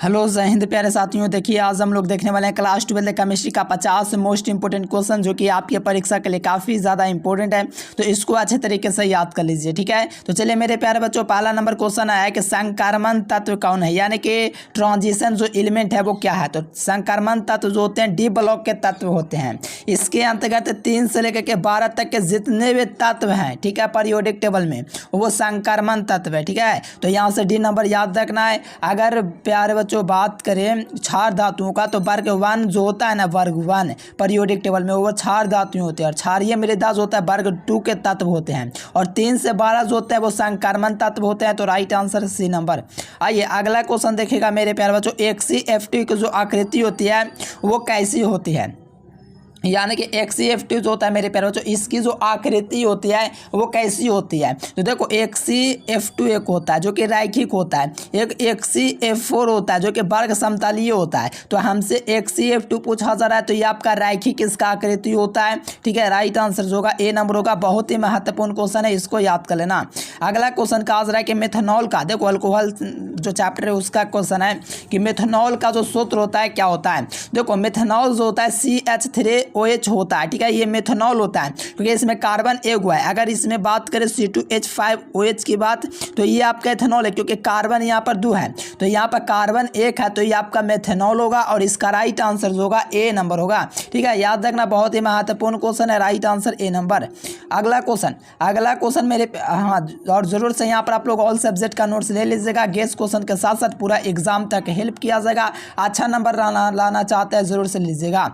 Hello जय हिंद प्यारे साथियों। देखिए आज हम लोग देखने वाले हैं क्लास 12 केमिस्ट्री का 50 मोस्ट इंपोर्टेंट क्वेश्चन जो कि आपकी परीक्षा के लिए काफ़ी ज़्यादा इंपॉर्टेंट है, तो इसको अच्छे तरीके से याद कर लीजिए। ठीक है, तो चलिए मेरे प्यारे बच्चों, पहला नंबर क्वेश्चन आया कि संक्रमण तत्व कौन है, यानी कि ट्रांजिशन जो एलिमेंट है वो क्या है। तो संक्रमण तत्व जो होते हैं डी ब्लॉक के तत्व होते हैं। इसके अंतर्गत 3 से लेकर के 12 तक के जितने भी तत्व हैं, ठीक है, पीरियोडिक टेबल में वो संक्रमण तत्व है। ठीक है, तो यहाँ से डी नंबर याद रखना है। अगर प्यारे बच्चों बात करें क्षार धातुओं का, तो वर्ग 1 जो होता है ना, वर्ग 1 पीरियोडिक टेबल में वो क्षार धातुएं होते हैं, और क्षारीय मृदा जो होता है वर्ग 2 के तत्व होते हैं, और 3 से 12 जो होते हैं वो संक्रमण तत्व होते हैं। तो राइट आंसर सी नंबर। आइए अगला क्वेश्चन देखिएगा मेरे प्यारे बच्चों, XCF2 की जो आकृति होती है वो कैसी होती है, यानी कि XCF2 जो होता है मेरे प्यारे बच्चों, इसकी जो आकृति होती है वो कैसी होती है। तो देखो XCF2 एक होता है जो कि रैखिक होता है, एक XCF4 होता है जो कि वर्ग समतलीय होता है। तो हमसे XCF2 पूछा जा रहा है, तो ये आपका रैखिक इसका आकृति होता है। ठीक है, राइट आंसर जो होगा ए नंबर होगा। बहुत ही महत्वपूर्ण क्वेश्चन है, इसको याद कर लेना। अगला क्वेश्चन का आ रहा है कि मेथनॉल का, देखो अल्कोहल जो चैप्टर है उसका क्वेश्चन है कि मेथनॉल का जो सूत्र होता है क्या होता है। देखो मेथनॉल जो होता है CH3OH होता है। ठीक है, ये मेथनॉल होता है क्योंकि इसमें कार्बन एक हुआ है। अगर इसमें बात करें C2H5OH की बात, तो ये आपका एथेनॉल है क्योंकि कार्बन यहाँ पर 2 है, तो यहाँ पर कार्बन 1 है, तो ये आपका मेथनॉल होगा, और इसका राइट आंसर जो होगा ए नंबर होगा। ठीक है, याद रखना, बहुत ही महत्वपूर्ण क्वेश्चन है, राइट आंसर ए नंबर। अगला क्वेश्चन मेरे, हाँ, और जरूर से यहाँ पर आप लोग ऑल सब्जेक्ट का नोट्स ले लीजिएगा। गेस क्वेश्चन के साथ साथ पूरा एग्जाम तक हेल्प किया जाएगा। अच्छा नंबर लाना चाहते हैं जरूर से लीजिएगा।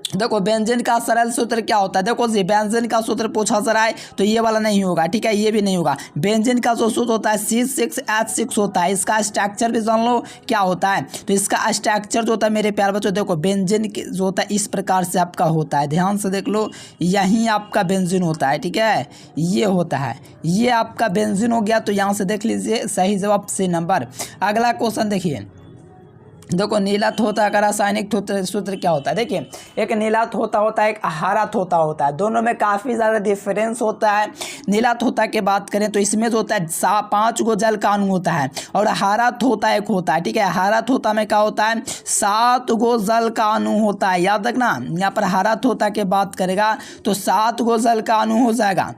देखो बेंजीन का सरल सूत्र क्या होता है। देखो जी बेंजीन का सूत्र पूछा जा रहा है तो ये वाला नहीं होगा। ठीक है, ये भी नहीं होगा। बेंजीन का जो सूत्र होता है C6H6 होता है। इसका स्ट्रक्चर भी जान लो क्या होता है। तो इसका स्ट्रक्चर जो होता है मेरे प्यारे बच्चों, देखो बेंजीन जो होता है इस प्रकार से आपका होता है, ध्यान से देख लो, यहीं आपका बेंजीन होता है। ठीक है, ये होता है, ये आपका बेंजीन हो गया। तो यहाँ से देख लीजिए, सही जवाब सी नंबर। अगला क्वेश्चन देखिए, देखो नीला थोथा का रासायनिक सूत्र क्या होता है। देखिए एक नीला थोथा होता है, एक हरा थोथा होता है, दोनों में काफ़ी ज़्यादा डिफरेंस होता है। नीला थोथा की बात करें तो इसमें जो होता है 5 गो जल का अणु होता है, और हरा थोथा एक होता है। ठीक है, हरा थोथा में क्या होता है, 7 गो जल का अणु होता है। याद रखना, यहाँ पर हरा थोथा की बात करेगा तो 7 गो जल का अणु हो जाएगा,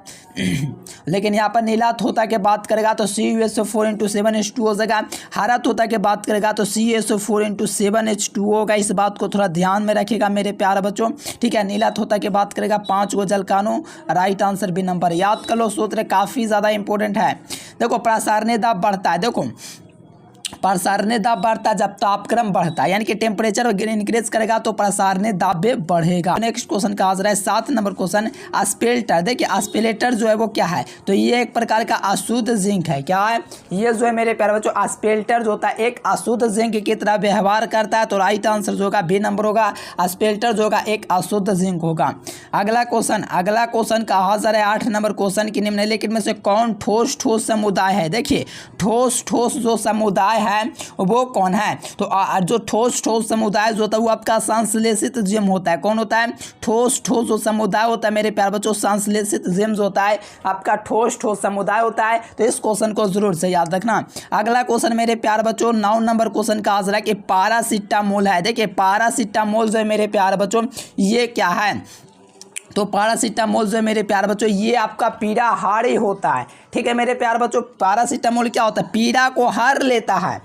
लेकिन यहाँ पर नीला थोथा के बात करेगा तो CuSO4 × 7H2 हो जाएगा। हरा थोथा के बात करेगा तो CuSO4 × 7H2 होगा। इस बात को थोड़ा ध्यान में रखिएगा मेरे प्यारे बच्चों। ठीक है, नीला थोथा की बात करेगा 5 गो जल का अणु, राइट आंसर बी नंबर। याद कर लो, सूत्र काफ़ी ज़्यादा इंपॉर्टेंट है। देखो प्रसारणीय दाब बढ़ता है, देखो प्रसारणीय दाब बढ़ता है जब तापक्रम बढ़ता है, यानी कि टेम्परेचर इंक्रीज करेगा तो प्रसारणीय दाब भी बढ़ेगा। नेक्स्ट क्वेश्चन का आ रहा है 7 नंबर क्वेश्चन, स्पेल्टर। देखिए स्पेलेटर जो है वो क्या है, तो ये एक प्रकार का अशुद्ध जिंक है। क्या है ये जो है मेरे प्यारे बच्चों, स्पेल्टर जो होता है एक अशुद्ध जिंक की तरह व्यवहार करता है। तो राइट आंसर जो होगा बी नंबर होगा। स्पेल्टर जो होगा एक अशुद्ध जिंक होगा। अगला क्वेश्चन का आ रहा है 8 नंबर क्वेश्चन की, निम्नलिखित में से कौन ठोस समुदाय है। देखिए ठोस जो समुदाय है वो कौन है, तो जो ठोस समुदाय जो होता है वो आपका संश्लेषित जीव होता है। कौन होता है, ठोस जो समुदाय होता है मेरे प्यारे बच्चों, संश्लेषित जीव जो होता है आपका ठोस समुदाय होता है। तो इस क्वेश्चन को जरूर से याद रखना। अगला क्वेश्चन मेरे प्यारे बच्चों 9 नंबर क्वेश्चन का आंसर है कि पैरासिटामोल है। देखिए पैरासिटामोल जो है मेरे प्यारे बच्चों ये क्या है, तो पैरासिटामोल जो है मेरे प्यारे बच्चों ये आपका पीड़ा हारी होता है। ठीक है मेरे प्यारे बच्चों, पैरासिटामोल क्या होता है, पीड़ा को हर लेता है,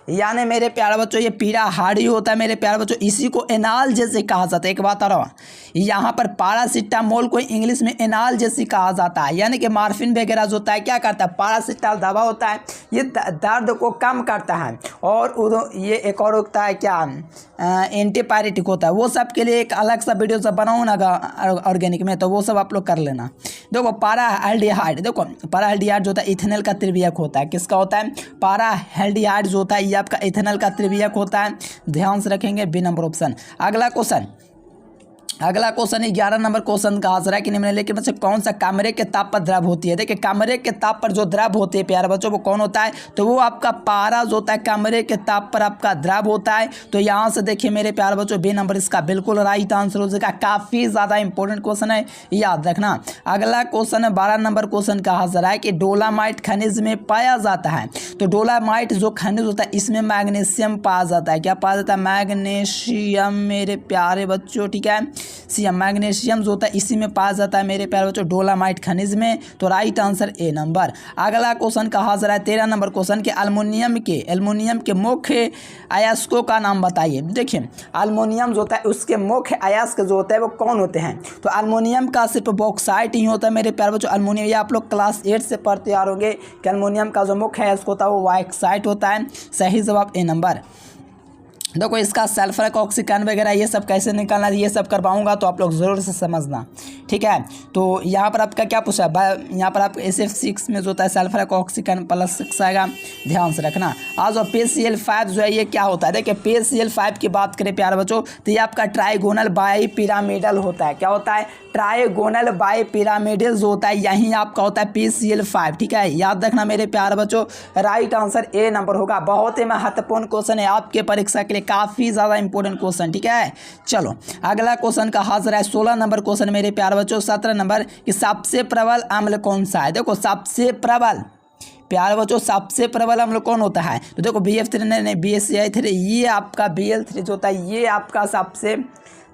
यानी मेरे प्यारे बच्चों ये पीड़ा हारी होता है मेरे प्यारे बच्चों। इसी को एनाल्जेसिक कहा जाता है। एक बात आ रहा है, यहाँ पर पैरासिटामोल को इंग्लिश में एनाल्जेसिक कहा जाता है, यानी कि मार्फिन वगैरह जो होता है क्या करता है, पैरासिटामोल दवा होता है, ये दर्द को कम करता है। और ये एक और होता है क्या, एंटीपायरेटिक होता है। वो सब के लिए एक अलग सा वीडियो सब बनाऊँ ना ऑर्गेनिक में, तो वो सब आप लोग कर लेना। देखो पैराल्डिहाइड, देखो पैराल्डिहाइड जो होता है इथेनॉल का त्रिवियक होता है। किसका होता है, पैराल्डिहाइड जो होता है ये आपका इथेनॉल का त्रिवियक होता है। ध्यान से रखेंगे, बी नंबर ऑप्शन। अगला क्वेश्चन अगला क्वेश्चन 11 नंबर क्वेश्चन का आंसर है कि निम्नलिखित में से कौन सा कमरे के ताप पर द्रव होती है। देखिए कमरे के ताप पर जो द्रव होती है प्यारे बच्चों वो कौन होता है, तो वो आपका पारा जो होता है कमरे के ताप पर आपका द्रव होता है। तो यहाँ से देखिए मेरे प्यारे बच्चों बी नंबर इसका बिल्कुल राइट आंसर हो जाएगा। काफ़ी ज़्यादा इंपॉर्टेंट क्वेश्चन है, याद रखना। अगला क्वेश्चन है 12 नंबर क्वेश्चन का आंसर है कि डोलामाइट खनिज में पाया जाता है। तो डोलामाइट जो खनिज होता है इसमें मैग्नीशियम पाया जाता है। क्या पाया जाता है, मैग्नीशियम मेरे प्यारे बच्चों, ठीक है। सीएम मैग्नीशियम जो होता है इसी में पाया जाता है मेरे प्यारे बच्चों डोलामाइट खनिज में। तो राइट आंसर ए नंबर। अगला क्वेश्चन का आंसर है 13 नंबर क्वेश्चन के एल्युमिनियम के मुख्य अयस्कों का नाम बताइए। देखिए एल्युमिनियम जो होता है उसके मुख्य अयस्क जो होता है वो कौन होते हैं, तो एल्युमिनियम का सिर्फ बॉक्साइट ही होता है मेरे प्यारे बच्चों। एल्युमिनियम ये आप लोग क्लास 8 से पढ़ते आ रहे कि एल्युमिनियम का जो मुख्य अयस्क होता है वो बॉक्साइट होता है। सही जवाब ए नंबर। देखो इसका सल्फर का ऑक्सीकरण वगैरह ये सब कैसे निकालना है ये सब करवाऊंगा तो आप लोग ज़रूर से समझना, ठीक है। तो यहाँ पर आपका क्या पूछा है, यहाँ पर आप SF6 में जो होता है सल्फर का ऑक्सीकरण +6 आएगा, ध्यान से रखना। आज और PCl5 जो है ये क्या होता है, देखिए PCl5 की बात करें प्यारे बच्चों तो ये आपका ट्राइगोनल बाईपिरामिडल होता है। क्या होता है, ट्राइगोनल बाईपिरामिडल जो होता है यहीं आपका होता है PCl5, ठीक है। याद रखना मेरे प्यारे बच्चों, राइट आंसर ए नंबर होगा। बहुत ही महत्वपूर्ण क्वेश्चन है आपके परीक्षा के लिए, काफ़ी ज़्यादा इंपॉर्टेंट क्वेश्चन, ठीक है। चलो अगला क्वेश्चन का हाजिर है 16 नंबर क्वेश्चन मेरे प्यारे बच्चों। 17 नंबर कि सबसे प्रबल अम्ल कौन सा है। देखो सबसे प्रबल प्यारे बच्चों सबसे प्रबल अम्ल कौन होता है, तो देखो BF3 नहीं BSCl3, ये आपका Bl3 जो होता है ये आपका सबसे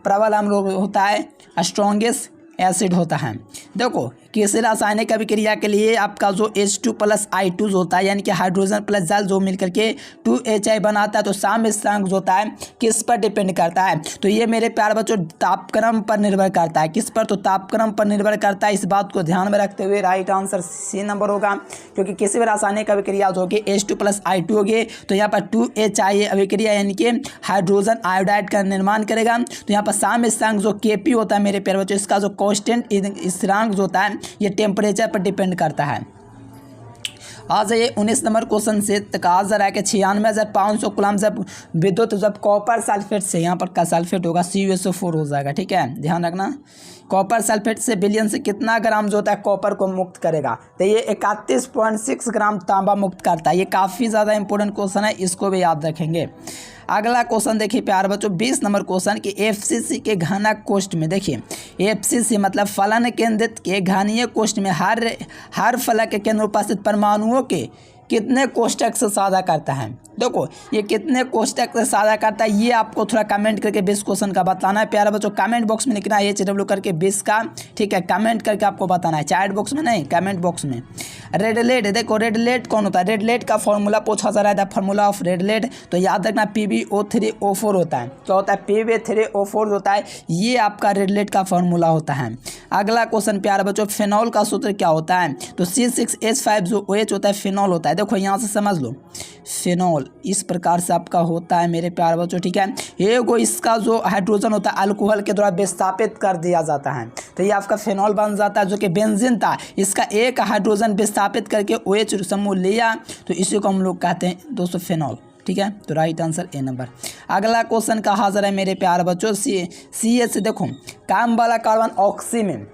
प्रबल अम्ल होता है, स्ट्रॉन्गेस्ट एसिड होता है। देखो किसी रासायनिक अभिक्रिया के लिए आपका जो H2+I2 जो होता है यानी कि हाइड्रोजन प्लस जल जो मिलकर के 2HI बनाता है, तो साम्य स्थिरांक जो होता है किस पर डिपेंड करता है, तो ये मेरे प्यारे बच्चों तापक्रम पर निर्भर करता है। किस पर, तो तापक्रम पर निर्भर करता है। इस बात को ध्यान में रखते हुए राइट आंसर सी नंबर होगा, क्योंकि किसी भी रासायनिक अभिक्रिया जो होगी H2+I2 होगी तो यहाँ पर 2HI अभिक्रिया यानी कि हाइड्रोजन आयोडाइड का निर्माण करेगा। तो यहाँ पर साम्य स्थिरांक जो Kp होता है मेरे प्यारे बच्चों, इसका जो कांस्टेंट स्थिरांक जो होता है ये टेम्परेचर पर डिपेंड करता है। आज ये 19 नंबर क्वेश्चन से तकाजा है कि 96,500 कूलम जब विद्युत जब कॉपर सल्फेट से, यहाँ पर का सल्फेट होगा CuSO4 हो जाएगा, ठीक है, ध्यान रखना। कॉपर सल्फेट से बिलियन से कितना ग्राम जो होता है कॉपर को मुक्त करेगा, तो ये 31.6 ग्राम तांबा मुक्त करता है। ये काफ़ी ज़्यादा इंपॉर्टेंट क्वेश्चन है, इसको भी याद रखेंगे। अगला क्वेश्चन देखिए प्यारे बच्चों 20 नंबर क्वेश्चन कि FCC के घनक कोष्ठ में, देखिए FCC मतलब फलन केंद्रित के घनीय कोष्ठ में हर फलक के केंद्र उपस्थित परमाणुओं के कितने कोष्ठक से साझा करता है। देखो ये कितने कोष्ठक से साझा करता है ये आपको थोड़ा कमेंट करके 20 क्वेश्चन का बताना है प्यारे बच्चों। कमेंट बॉक्स में लिखना है HW करके 20 का, ठीक है, कमेंट करके आपको बताना है, चैट बॉक्स में नहीं, कमेंट बॉक्स में। रेडलेट, देखो रेडलेट कौन होता है, रेडलेट का फॉर्मूला पूछा जा रहा है, द फार्मूला ऑफ रेडलेट, तो याद रखना PbO3O4 होता है। क्या होता है, PbO3O4 होता है, ये आपका रेडलेट का फॉर्मूला होता है। अगला क्वेश्चन प्यारे बच्चों फेनॉल का सूत्र क्या होता है, तो C6H5 जो OH होता है फेनॉल होता है। देखो यहाँ से समझ लो, फेनॉल इस प्रकार से आपका होता है मेरे प्यारे बच्चों, ठीक है। एगो इसका जो हाइड्रोजन होता है अल्कोहल के द्वारा विस्थापित कर दिया जाता है, तो ये आपका फेनॉल बन जाता है। जो कि बेंजीन था इसका एक हाइड्रोजन विस्थापित करके OH समूह लिया, तो इसी को हम लोग कहते हैं दोस्तों फेनॉल, ठीक है। तो राइट आंसर ए नंबर। अगला क्वेश्चन का हाजिर है मेरे प्यारे बच्चों CH, देखो काम वाला कार्बन ऑक्सी में,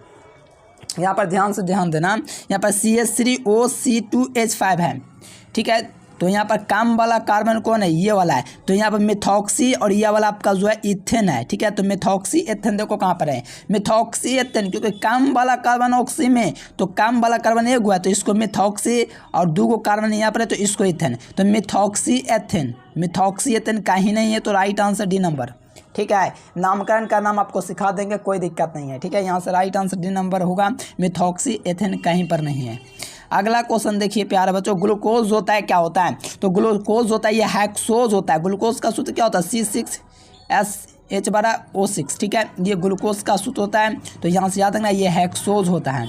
यहाँ पर ध्यान से ध्यान देना, यहाँ पर CH3OC2H5 है, ठीक है। तो यहाँ पर काम वाला कार्बन कौन है, ये वाला है। तो यहाँ पर मिथॉक्सी और ये वाला आपका जो है इथेन है, ठीक है। तो मिथॉक्सी एथेन देखो कहाँ पर है, मिथॉक्सी एथेन, क्योंकि काम वाला कार्बन ऑक्सी में, तो काम वाला कार्बन एक हुआ तो इसको मिथॉक्सी और दो को कार्बन यहाँ पर है तो इसको इथेन, तो मिथॉक्सी एथेन कहीं नहीं है, तो राइट आंसर डी नंबर, ठीक है। नामकरण का नाम आपको सिखा देंगे, कोई दिक्कत नहीं है, ठीक है। यहाँ से राइट आंसर डी नंबर होगा, मिथॉक्सी एथेन कहीं पर नहीं है। अगला क्वेश्चन देखिए प्यारे बच्चों ग्लूकोज होता है क्या होता है, तो ग्लूकोज होता है ये हेक्सोज होता है। ग्लूकोज का सूत्र क्या होता है C6H12O6, ठीक है, ये ग्लूकोज का सूत्र होता है। तो यहाँ से याद रखना ये हेक्सोज होता है।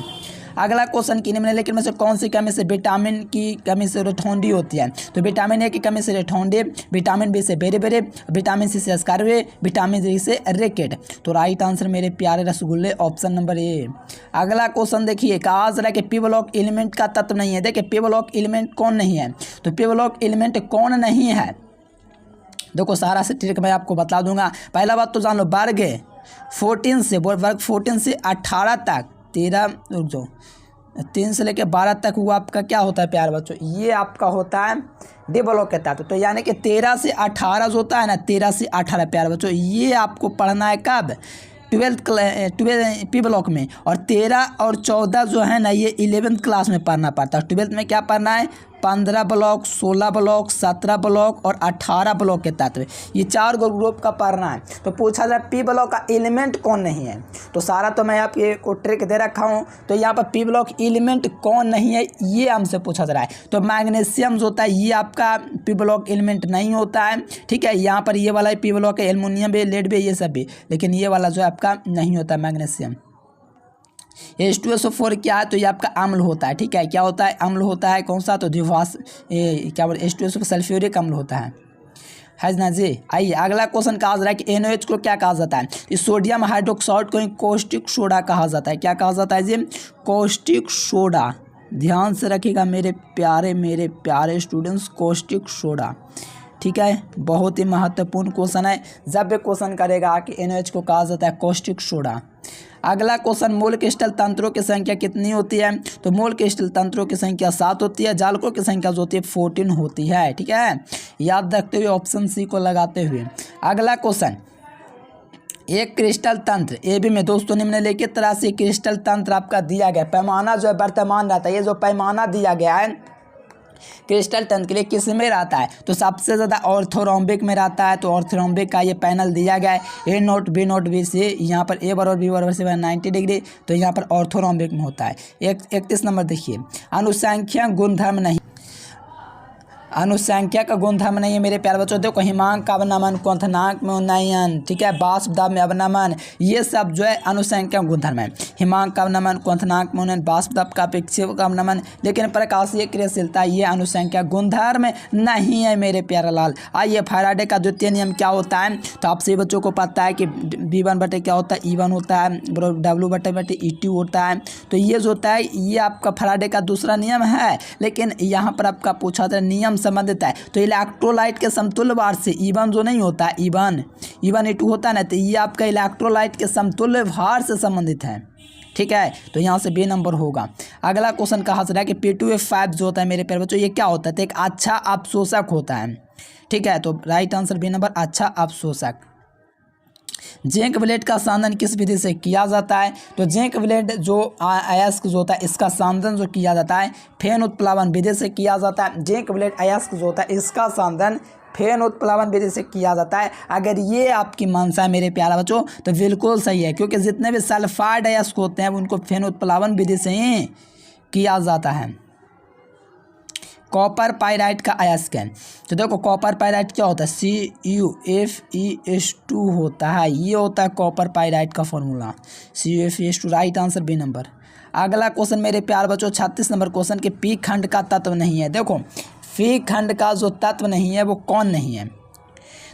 अगला क्वेश्चन कि निम्नलिखित में से कौन सी कमी से विटामिन की कमी से रिठौंडी होती है, तो विटामिन ए की कमी से रिठौंडी, विटामिन बी से बेरे, विटामिन सी से अस्कारवे, विटामिन डी से रेकेट। तो राइट आंसर मेरे प्यारे रसगुल्ले ऑप्शन नंबर ए। अगला क्वेश्चन देखिए कहा जा रहा है कि पी ब्लॉक एलिमेंट का तत्व नहीं है। देखिए पी ब्लॉक एलिमेंट कौन नहीं है, तो पी ब्लॉक एलिमेंट कौन नहीं है, देखो सारा से ट्रिक मैं आपको बता दूंगा। पहला बात तो जान लो, वर्ग 14 से 18 तक 13 रुक जाओ 3 से लेकर 12 तक वो आपका क्या होता है प्यारे बच्चों, ये आपका होता है डी ब्लॉक के तहत। तो यानी कि 13 से 18 जो होता है ना, 13 से 18 प्यारे बच्चों, ये आपको पढ़ना है कब, 12 पी ब्लॉक में। और 13 और 14 जो है ना, ये 11th क्लास में पढ़ना पड़ता है। 12th में क्या पढ़ना है, 15 ब्लॉक, 16 ब्लॉक, 17 ब्लॉक और 18 ब्लॉक के तत्व, ये 4 ग्रुप का पढ़ना है। तो पूछा जाए पी ब्लॉक का एलिमेंट कौन नहीं है, तो सारा तो मैं आपको ट्रिक दे रखा हूँ। तो यहाँ पर पी ब्लॉक एलिमेंट कौन नहीं है, ये हमसे पूछा जा रहा है। तो मैग्नीशियम जो होता है ये आपका पी ब्लॉक एलिमेंट नहीं होता है, ठीक है। यहाँ पर ये वाला पी ब्लॉक है, एल्युमिनियम भी, लेड भी, ये सब भी, लेकिन ये वाला जो है आपका नहीं होता मैग्नीशियम। H2SO4 क्या है, तो ये आपका अम्ल होता है, ठीक है। क्या होता है, अम्ल होता है। कौन सा, तो द्विभाष क्या बोलते H2SO सल्फ्यूरिक अम्ल होता है ना जी। आइए अगला क्वेश्चन कहा जा रहा है कि NaOH को क्या कहा जाता है, इस सोडियम हाइड्रोक्साइड को कॉस्टिक सोडा कहा जाता है। क्या कहा जाता है जी, कॉस्टिक सोडा। ध्यान से रखिएगा मेरे प्यारे स्टूडेंट्स, कॉस्टिक सोडा, ठीक है। बहुत ही महत्वपूर्ण क्वेश्चन है, जब भी क्वेश्चन करेगा कि NaOH को कहा जाता है कॉस्टिक सोडा। अगला क्वेश्चन, मोल क्रिस्टल तंत्रों की संख्या कितनी होती है, तो मोल क्रिस्टल तंत्रों की संख्या 7 होती है। जालकों की संख्या जो होती है 14 होती है, ठीक है। याद रखते हुए ऑप्शन सी को लगाते हुए। अगला क्वेश्चन, एक क्रिस्टल तंत्र ए बी में दोस्तों निम्नलिखित तरह से क्रिस्टल तंत्र आपका दिया गया, पैमाना जो है वर्तमान रहता है, ये जो पैमाना दिया गया है क्रिस्टल तंत्र के लिए किस में रहता है, तो सबसे ज़्यादा ऑर्थोरोम्बिक में रहता है। तो ऑर्थोरोम्बिक का ये पैनल दिया गया है, ए नोट बी नोट बी से, यहाँ पर ए बराबर बी बराबर से 90 डिग्री, तो यहाँ पर ऑर्थोरोम्बिक में होता है। 31 नंबर देखिए, अनुसंख्या गुणधर्म नहीं, अनुसंख्या का गुणधर्म नहीं है मेरे प्यारे बच्चों। देखो हिमांक का अवनमन, क्वथनांक में उन्नयन, ठीक है, बाष्प दाब में अवनमन, ये सब जो है अनुसंख्या गुणधर्म है। हिमांक का अवनमन, क्वथनांक में उन्नयन, बाष्प दाब का अपेक्षित का अवनमन, लेकिन प्रकाशीय क्रियाशीलता ये अनुसंख्या गुणधर्म नहीं है मेरे प्यारे लाल। आइए फैराडे का द्वितीय नियम क्या होता है, तो आप सभी बच्चों को पता है कि V1 बटे क्या होता है, E1 होता है, W बटे E2 होता है। तो ये जो होता है ये आपका फैराडे का दूसरा नियम है, लेकिन यहाँ पर आपका पूछा था नियम संबंधित है। तो इलेक्ट्रोलाइट के समतुल्य भार से E1 जो नहीं होता है, E1 E2 होता है ना, तो ये आपका इलेक्ट्रोलाइट के समतुल्य भार से संबंधित है, ठीक है। तो यहाँ से बी नंबर होगा। अगला क्वेश्चन कहा जा रहा है कि P2F5 जो होता है मेरे प्यारे बच्चों, ये क्या होता है, तो एक अच्छा अवशोषक होता है, ठीक है। तो राइट आंसर बी नंबर, अच्छा अवशोषक। जिंक ब्लेड का सांधन किस विधि से किया जाता है, तो जिंक ब्लेड जो अयस्क जो होता है इसका सांधन जो किया जाता है फेन उत्प्लावन विधि से किया जाता है। जिंक ब्लेड अयस्क जो होता है इसका सांधन फेन उत्प्लावन विधि से किया जाता है। अगर ये आपकी मंशा है मेरे प्यारा बच्चों तो बिल्कुल सही है, क्योंकि जितने भी सल्फाइड अयस्क होते हैं उनको फेन उत्प्लावन विधि से ही किया जाता है। कॉपर पाइराइट का अयस्क है, तो देखो कॉपर पाइराइट क्या होता है, CuFeS2 होता है, ये होता है कॉपर पाइराइट का formula CuFeS2। Right answer B number. अगला क्वेश्चन मेरे प्यार बच्चों 36 नंबर क्वेश्चन के पी खंड का तत्व नहीं है। देखो पी खंड का जो तत्व नहीं है वो कौन नहीं है,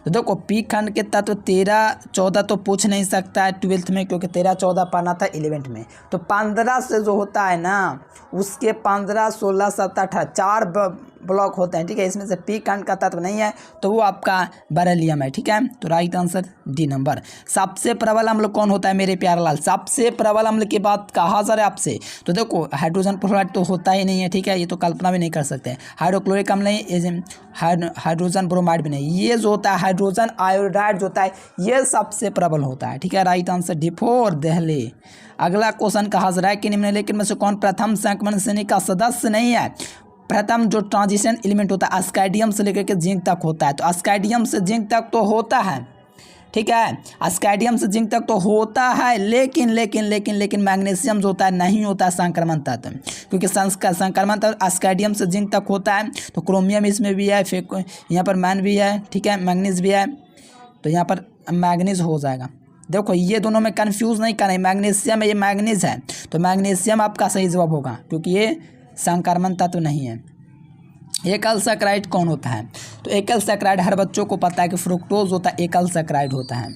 तो देखो पी खंड के तत्व 13 14 तो पूछ नहीं सकता है 12th में, क्योंकि 13 14 पढ़ना था 11th में। तो 15 से जो होता है ना उसके 15 16 17 18 4 ब्लॉक होते हैं, ठीक है। इसमें से पी खंड का तत्व नहीं है तो वो आपका बेरिलियम है, ठीक है। तो राइट आंसर डी नंबर। सबसे प्रबल अम्ल कौन होता है मेरे प्यारे लाल, सबसे प्रबल अम्ल की बात कहा जा रहा है आपसे, तो देखो हाइड्रोजन क्लोराइड तो होता ही नहीं है, ठीक है, ये तो कल्पना भी नहीं कर सकते। हाइड्रोक्लोरिक अम्ल नहीं, हाइड्रोजन ब्रोमाइड भी नहीं, ये जो होता है हाइड्रोजन आयोडाइड जो होता है ये सबसे प्रबल होता है, ठीक है। Right answer D four Delhi. अगला क्वेश्चन कहा जा रहा है कि निम्नलिखित में से कौन प्रथम संक्रमण श्रेणी का सदस्य नहीं है। प्रथम जो ट्रांजिशन एलिमेंट होता है अस्काइडियम से लेकर के जिंक तक होता है, तो अस्काइडियम से जिंक तक तो होता है, ठीक है, अस्काइडियम से जिंक तक तो होता है, लेकिन लेकिन लेकिन लेकिन मैग्नीशियम जो होता है नहीं होता है संक्रमण तत्व, क्योंकि संक्रमण तत्व अस्काइडियम से जिंक तक होता है। तो क्रोमियम इसमें भी है, फिर यहाँ पर मैन भी है, ठीक है, मैग्नीज भी है, तो यहाँ पर मैग्नीज हो जाएगा। देखो ये दोनों में कंफ्यूज नहीं करना है, मैग्नीशियम है ये मैग्नीज है, तो मैग्नीशियम आपका सही जवाब होगा, क्योंकि ये संक्रमण तत्व नहीं है। एकल सैकराइड कौन होता है, तो एकल सैकराइड हर बच्चों को पता है कि फ्रुक्टोज होता है, एकल सैकराइड होता है।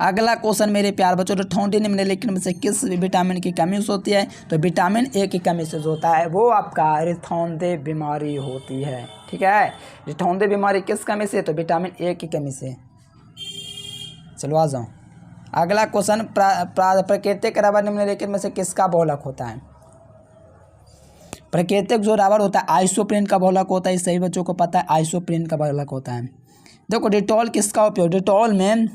अगला क्वेश्चन मेरे प्यार बच्चों, ठोंडी निम्नलिखित में से किस विटामिन की कमी से होती है? तो विटामिन ए की कमी से जो होता है वो आपका रिठौंदे बीमारी होती है। ठीक है, रिठौंदे बीमारी किस कमी से? तो विटामिन ए की कमी से। चलो आ जाओ अगला क्वेश्चन, प्राकृतिक रबर निम्नलिखित में से किसका बहुलक होता है? प्राकृतिक जो रबर होता है आइसोप्रीन का बहुलक होता है। सही बच्चों को पता है आइसोप्रीन का बहुलक होता है। देखो डेटॉल किसका उपयोग, डेटॉल में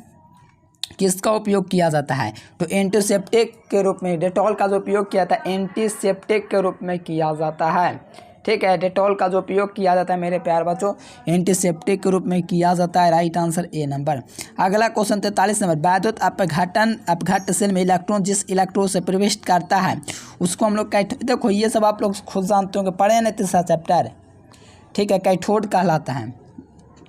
किसका उपयोग किया जाता है? तो एंटीसेप्टिक के रूप में डेटॉल का जो उपयोग किया जाता है एंटीसेप्टिक के रूप में किया जाता है। ठीक है, डेटॉल का जो उपयोग किया जाता है मेरे प्यार बच्चों एंटीसेप्टिक के रूप में किया जाता है। Right answer A number. अगला क्वेश्चन 43 नंबर, वैद्युत अपघट्ट सेल में इलेक्ट्रॉन जिस इलेक्ट्रोड से प्रवेश करता है उसको हम लोग देखो ये सब आप लोग खुद जानते होंगे, पढ़े ना तीसरा चैप्टर। ठीक है, कैथोड कहलाता है।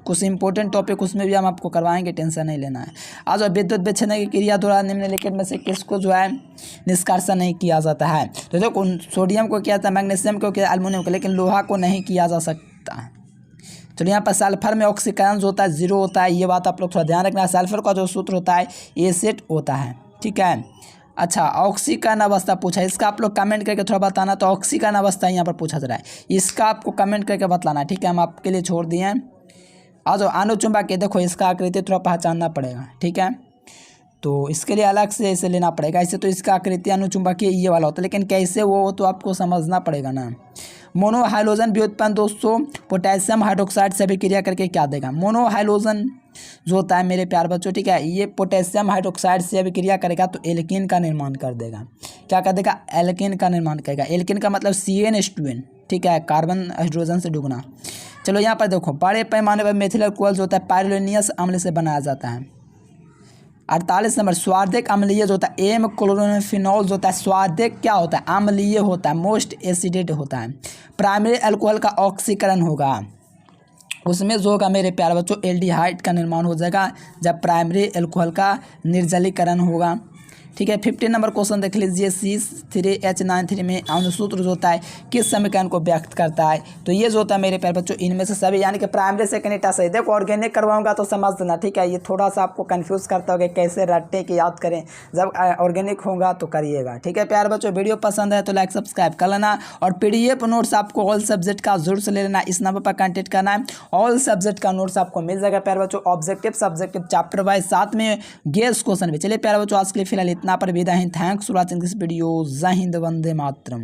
कुछ इंपॉर्टेंट टॉपिक उसमें भी हम आपको करवाएंगे, टेंशन नहीं लेना है। आज विद्युत विच्छेदन की क्रिया द्वारा निम्नलिखित में से किसको जो है निष्कर्षण नहीं किया जाता है? तो देखो सोडियम को किया जाता है, मैग्नीशियम को किया, एल्युमिनियम को, लेकिन लोहा को नहीं किया जा सकता। तो यहाँ पर सल्फर में ऑक्सीकरण जो होता है 0 होता है, ये बात आप लोग थोड़ा ध्यान रखना। सल्फर का जो सूत्र होता है एसिड होता है। ठीक है, अच्छा ऑक्सीकरण अवस्था पूछा, इसका आप लोग कमेंट करके थोड़ा बताना। तो ऑक्सीकरण अवस्था यहाँ पर पूछा जा रहा है, इसका आपको कमेंट करके बतलाना। ठीक है, हम आपके लिए छोड़ दिए हैं। आ जाओ अनुचुंबकीय, देखो इसका आकृति थोड़ा पहचानना पड़ेगा। ठीक है, तो इसके लिए अलग से इसे लेना पड़ेगा। ऐसे तो इसका आकृति अनुचुंबकीय ये वाला होता है, लेकिन कैसे वो तो आपको समझना पड़ेगा ना। मोनोहाइड्रोजन व्युत्पन्न दोस्तों पोटेशियम हाइड्रोक्साइड से अभिक्रिया करके क्या देगा? मोनोहाइड्रोजन जो होता है मेरे प्यार बच्चों, ठीक है, ये पोटेशियम हाइड्रोक्साइड से अभिक्रिया करेगा तो एल्कीन का निर्माण कर देगा। क्या कर देगा? एल्कीन का निर्माण करेगा। एल्कीन का मतलब CnH2n। ठीक है, कार्बन हाइड्रोजन से दुगना। चलो यहाँ पर देखो बड़े पैमाने पर मेथिल अल्कोहल जो होता है पाइरोलिनियस अम्ल से बनाया जाता है। 48 नंबर, स्वार्धिक अम्लीय जो होता है एम क्लोरोफिनॉल जो होता है स्वार्धिक क्या होता है? अम्लीय होता है, मोस्ट एसिडेट होता है। प्राइमरी अल्कोहल का ऑक्सीकरण होगा, उसमें जो होगा मेरे प्यारे बच्चों एल्डिहाइड का निर्माण हो जाएगा जब प्राइमरी अल्कोहल का निर्जलीकरण होगा। ठीक है, 15 नंबर क्वेश्चन देख लीजिए, C3H93 में अणुसूत्र जो होता है किस समीकरण को व्यक्त करता है? तो ये जो होता है मेरे प्यारे बच्चों इनमें से सभी यानी कि प्राइमरी सेकेंडरी टर्स है। देखो ऑर्गेनिक करवाऊंगा तो समझ देना। ठीक है, ये थोड़ा सा आपको कंफ्यूज करता होगा कैसे रट्टे की याद करें, जब ऑर्गेनिक होगा तो करिएगा। ठीक है प्यारे बच्चों, वीडियो पसंद है तो लाइक सब्सक्राइब कर लेना और PDF नोट्स आपको ऑल सब्जेक्ट का जरूर से ले लेना। इस नंबर पर कॉन्टेक्ट करना है, ऑल सब्जेक्ट का नोट्स आपको मिल जाएगा प्यारे बच्चों, ऑब्जेक्टिव सब्जेक्टिव चैप्टर वाइज, साथ में गेस क्वेश्चन भी। चलिए प्यारे बच्चों आज के लिए फिलहाल इतना पर विदा है। Thanks for watching this video. जय हिंद, वंदे मातरम।